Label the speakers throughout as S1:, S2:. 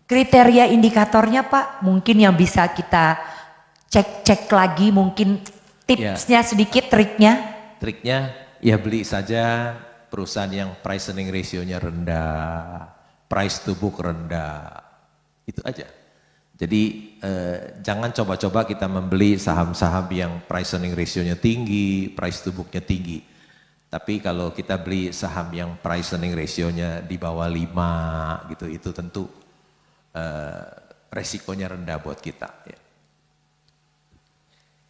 S1: Kriteria indikatornya Pak, mungkin yang bisa kita cek-cek lagi, mungkin
S2: Ya,
S1: tipsnya sedikit, triknya.
S2: triknya ya beli saja perusahaan yang price earning ratio-nya rendah, price to book rendah, itu aja. Jadi jangan coba-coba kita membeli saham-saham yang price earning ratio-nya tinggi, price to book-nya tinggi. Tapi kalau kita beli saham yang price earning ratio-nya di bawah 5 gitu, itu tentu resikonya rendah buat kita. Ya.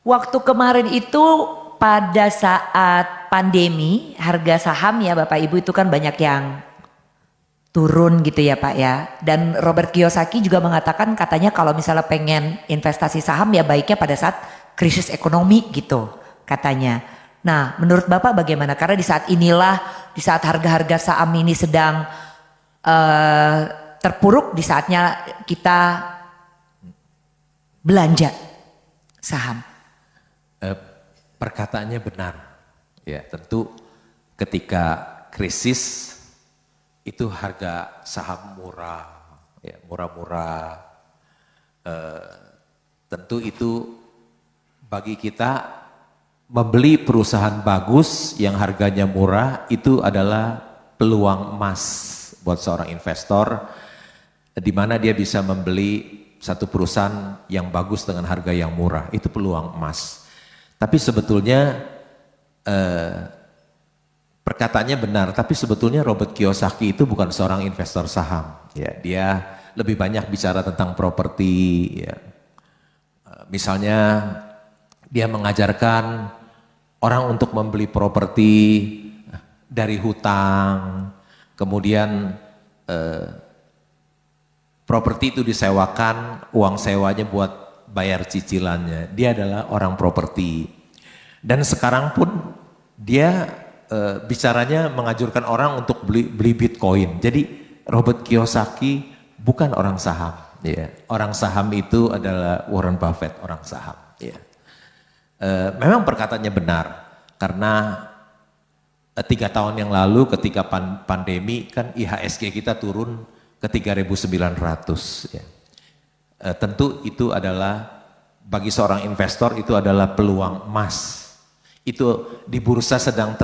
S1: Waktu kemarin itu pada saat pandemi, harga saham ya Bapak Ibu itu kan banyak yang turun gitu ya Pak ya. Dan Robert Kiyosaki juga mengatakan katanya kalau misalnya pengen investasi saham ya baiknya pada saat krisis ekonomi gitu katanya. Nah menurut Bapak bagaimana? Karena di saat inilah, di saat harga-harga saham ini sedang terpuruk, di saatnya kita belanja saham.
S2: Perkataannya benar. Ya, tentu ketika krisis itu harga saham murah, ya, murah-murah. Tentu itu bagi kita membeli perusahaan bagus yang harganya murah itu adalah peluang emas buat seorang investor, di mana dia bisa membeli satu perusahaan yang bagus dengan harga yang murah, itu peluang emas. Tapi sebetulnya perkataannya benar, tapi sebetulnya Robert Kiyosaki itu bukan seorang investor saham. Ya, dia lebih banyak bicara tentang properti. Ya. Misalnya dia mengajarkan orang untuk membeli properti dari hutang, kemudian properti itu disewakan, uang sewanya buat bayar cicilannya. Dia adalah orang properti. Dan sekarang pun dia bicaranya mengajurkan orang untuk beli Bitcoin. Jadi Robert Kiyosaki bukan orang saham. Ya. Orang saham itu adalah Warren Buffett, orang saham. Ya. Memang perkataannya benar, karena 3 tahun yang lalu ketika pandemi kan IHSG kita turun ke 3.900. Ya. Tentu itu adalah bagi seorang investor itu adalah peluang emas. Itu di bursa sedang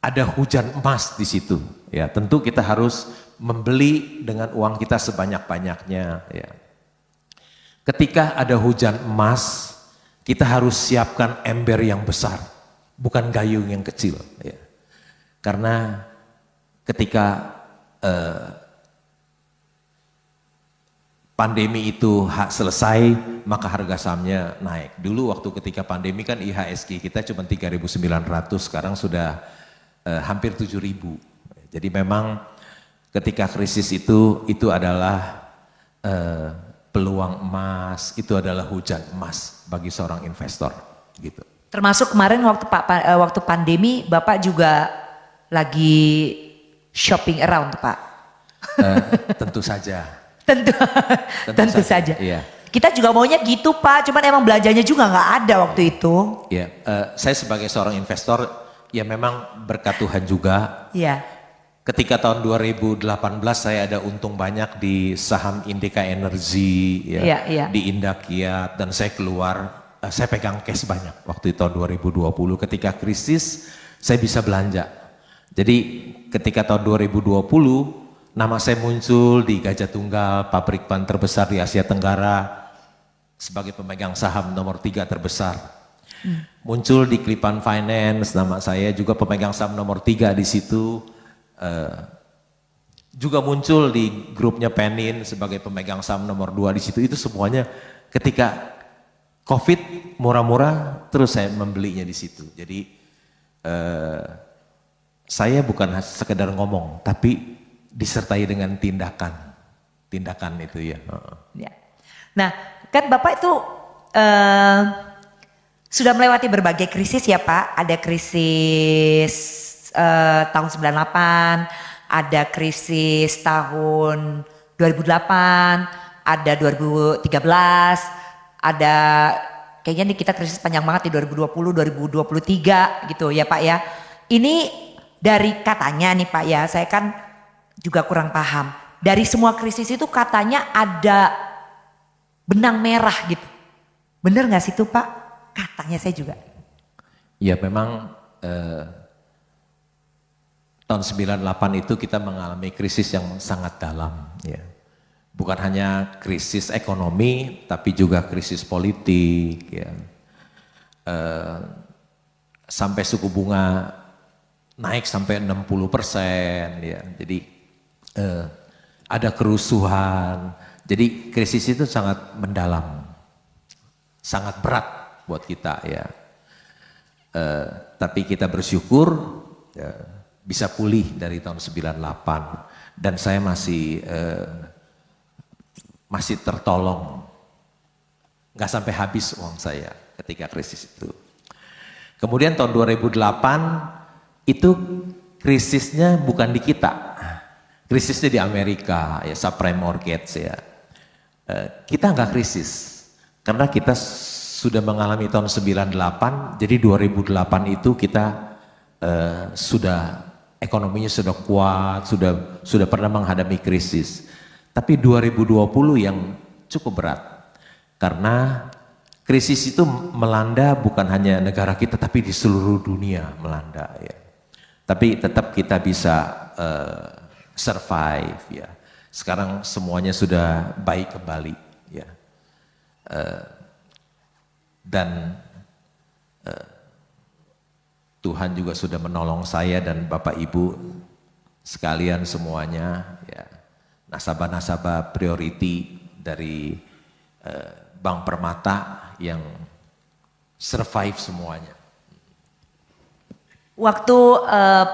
S2: ada hujan emas di situ. Ya, tentu kita harus membeli dengan uang kita sebanyak-banyaknya. Ya. Ketika ada hujan emas, kita harus siapkan ember yang besar, bukan gayung yang kecil. Ya. Karena ketika pandemi itu selesai, maka harga sahamnya naik. Dulu waktu ketika pandemi kan IHSG kita cuma 3.900, sekarang sudah hampir 7.000. Jadi memang ketika krisis itu adalah peluang emas, itu adalah hujan emas bagi seorang investor. Gitu.
S1: Termasuk kemarin waktu pandemi Bapak juga lagi shopping around Pak.
S2: Tentu saja.
S1: Tentu saja.
S2: Iya.
S1: Kita juga maunya gitu Pak, cuman emang belanjanya juga nggak ada waktu itu.
S2: Ya, saya sebagai seorang investor ya memang berkat Tuhan juga.
S1: Iya.
S2: Ketika tahun 2018 saya ada untung banyak di saham Indika Energy, ya,
S1: Iya, iya.
S2: di Indakiat, dan saya keluar, saya pegang cash banyak waktu tahun 2020. Ketika krisis saya bisa belanja. Jadi ketika tahun 2020 nama saya muncul di Gajah Tunggal, pabrik ban terbesar di Asia Tenggara, sebagai pemegang saham nomor 3 terbesar. Muncul di Klipan Finance, nama saya juga pemegang saham nomor 3 di situ. Juga muncul di grupnya Penin sebagai pemegang saham nomor 2 di situ. Itu semuanya ketika COVID murah-murah, terus saya membelinya di situ. Jadi saya bukan sekedar ngomong, tapi disertai dengan tindakan itu ya.
S1: Ya. Nah, kan Bapak itu sudah melewati berbagai krisis ya Pak. Ada krisis tahun 98, ada krisis tahun 2008, ada 2013, ada kayaknya nih kita krisis panjang banget di 2020, 2023 gitu ya Pak ya. Ini dari katanya nih Pak ya, saya kan juga kurang paham. dari semua krisis itu katanya ada benang merah gitu. Bener gak sih itu Pak? Katanya saya juga.
S2: Ya memang tahun 98 itu kita mengalami krisis yang sangat dalam. Ya. Bukan hanya krisis ekonomi, tapi juga krisis politik. Ya. Sampai suku bunga naik sampai 60%. Ya. Jadi ada kerusuhan. Jadi krisis itu sangat mendalam, sangat berat buat kita ya. Tapi kita bersyukur ya, bisa pulih dari tahun 98 dan saya masih tertolong, nggak sampai habis uang saya ketika krisis itu. Kemudian tahun 2008 itu krisisnya bukan di kita, krisisnya di Amerika ya, subprime mortgage ya. Kita nggak krisis karena kita sudah mengalami tahun 98, jadi 2008 itu kita sudah ekonominya sudah kuat, sudah pernah menghadapi krisis. Tapi 2020 yang cukup berat karena krisis itu melanda bukan hanya negara kita tapi di seluruh dunia melanda ya. Tapi tetap kita bisa survive ya. Sekarang semuanya sudah baik kembali ya. Dan Tuhan juga sudah menolong saya dan Bapak Ibu sekalian semuanya ya. Nasabah-nasabah priority dari Bank Permata yang survive semuanya.
S1: Waktu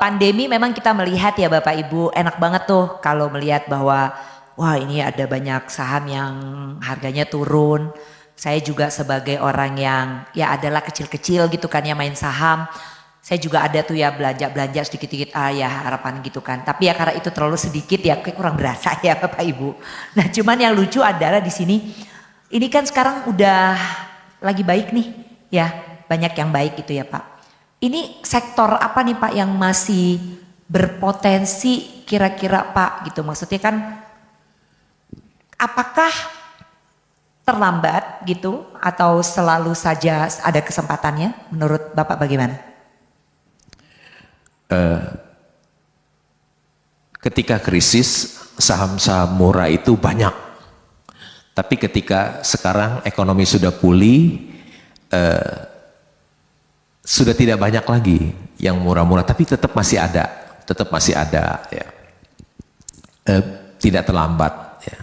S1: pandemi memang kita melihat ya Bapak Ibu, enak banget tuh kalau melihat bahwa wah ini ada banyak saham yang harganya turun. Saya juga sebagai orang yang ya adalah kecil-kecil gitu kan ya main saham. Saya juga ada tuh ya belanja-belanja sedikit-sedikit ya harapan gitu kan. Tapi ya karena itu terlalu sedikit ya kayak kurang berasa ya Bapak Ibu. Nah cuman yang lucu adalah di sini ini kan sekarang udah lagi baik nih ya, banyak yang baik gitu ya Pak. Ini sektor apa nih Pak yang masih berpotensi kira-kira Pak gitu, maksudnya kan apakah terlambat gitu atau selalu saja ada kesempatannya menurut Bapak bagaimana?
S2: Ketika krisis saham-saham murah itu banyak, tapi ketika sekarang ekonomi sudah pulih sudah tidak banyak lagi yang murah-murah, tapi tetap masih ada ya. Tidak terlambat ya.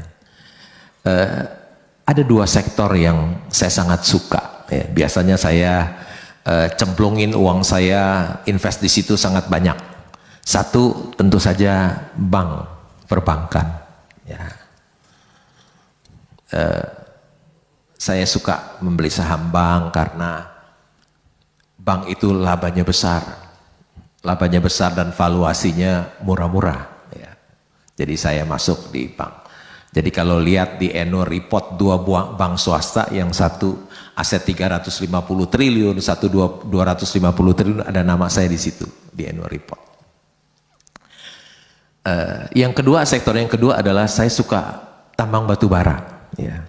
S2: Ada dua sektor yang saya sangat suka ya. Biasanya saya cemplungin uang saya invest di situ sangat banyak. Satu tentu saja bank, perbankan ya. Saya suka membeli saham bank karena bank itu labanya besar dan valuasinya murah-murah ya. Jadi saya masuk di bank. Jadi kalau lihat di annual report dua bank swasta, yang satu aset 350 triliun, satu 250 triliun, ada nama saya di situ di annual report. Yang kedua, sektor yang kedua adalah saya suka tambang batu bara ya.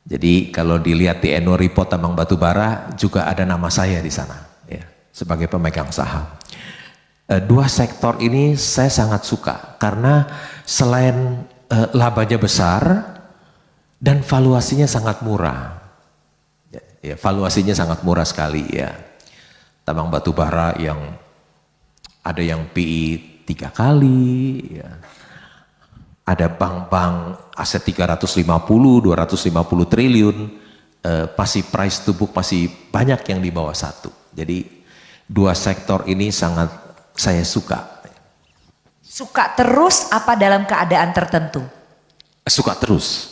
S2: Jadi kalau dilihat di annual report tambang batu bara juga ada nama saya di sana ya, sebagai pemegang saham. Dua sektor ini saya sangat suka karena selain labanya besar dan valuasinya sangat murah. Ya, valuasinya sangat murah sekali ya. Tambang batu bara yang ada yang PI 3 kali ya. Ada bank-bank aset 350, 250 triliun, masih price to book masih banyak yang di bawah 1. Jadi dua sektor ini sangat saya suka.
S1: Suka terus apa dalam keadaan tertentu?
S2: Suka terus.